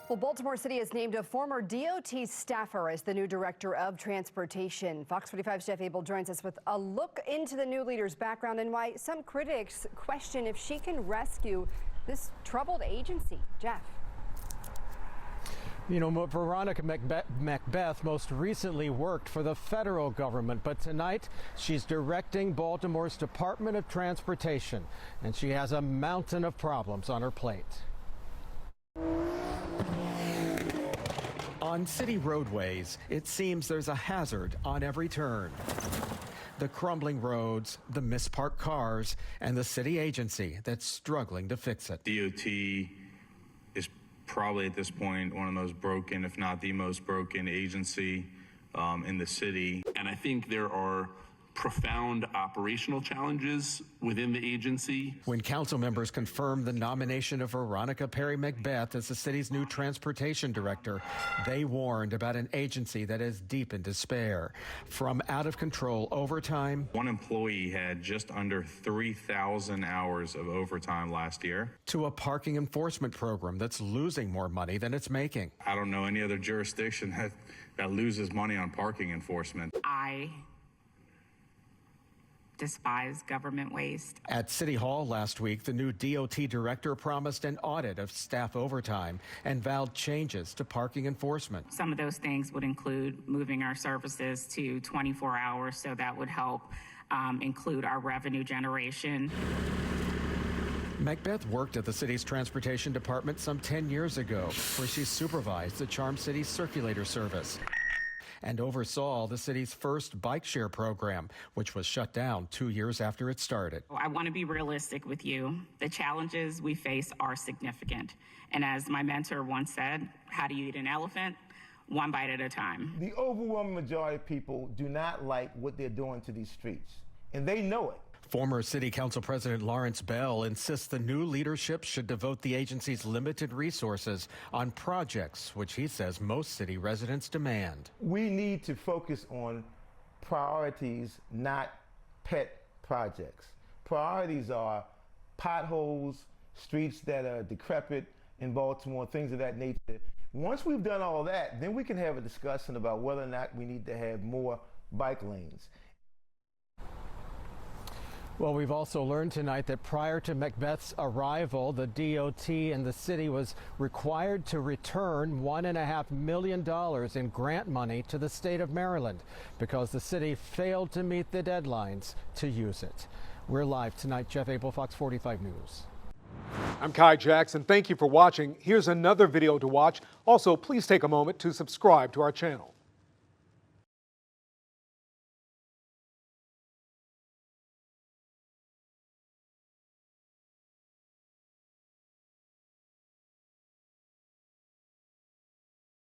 Well, Baltimore City has named a former DOT staffer as the new director of transportation. Fox 45's Jeff Abel joins us with a look into the new leader's background and why some critics question if she can rescue this troubled agency. Jeff. You know, Veronica McBeth most recently worked for the federal government, but tonight she's directing Baltimore's Department of Transportation, and she has a mountain of problems on her plate. On city roadways, it seems there's a hazard on every turn. The crumbling roads, the misparked cars, and the city agency that's struggling to fix it. DOT is probably at this point one of the most broken, if not the most broken agency in the city. And I think there are profound operational challenges within the agency. When council members confirmed the nomination of Veronica Perry McBeth as the city's new transportation director, they warned about an agency that is deep in despair. From out-of-control overtime. One employee had just under 3,000 hours of overtime last year. To a parking enforcement program that's losing more money than it's making. I don't know any other jurisdiction that loses money on parking enforcement. I despise government waste. At City Hall last week, the new DOT director promised an audit of staff overtime and vowed changes to parking enforcement. Some of those things would include moving our services to 24 hours, so that would help include our revenue generation. McBeth worked at the city's transportation department some 10 years ago, where she supervised the Charm City Circulator Service and oversaw the city's first bike share program, which was shut down 2 years after it started. I want to be realistic with you. The challenges we face are significant. And as my mentor once said, how do you eat an elephant? One bite at a time. The overwhelming majority of people do not like what they're doing to these streets, and they know it. Former City Council President Lawrence Bell insists the new leadership should devote the agency's limited resources on projects which he says most city residents demand. We need to focus on priorities, not pet projects. Priorities are potholes, streets that are decrepit in Baltimore, things of that nature. Once we've done all that, then we can have a discussion about whether or not we need to have more bike lanes. Well, we've also learned tonight that prior to McBeth's arrival, the DOT and the city was required to return $1.5 million in grant money to the state of Maryland because the city failed to meet the deadlines to use it. We're live tonight. Jeff Abel, Fox 45 News. I'm Kai Jackson. Thank you for watching. Here's another video to watch. Also, please take a moment to subscribe to our channel.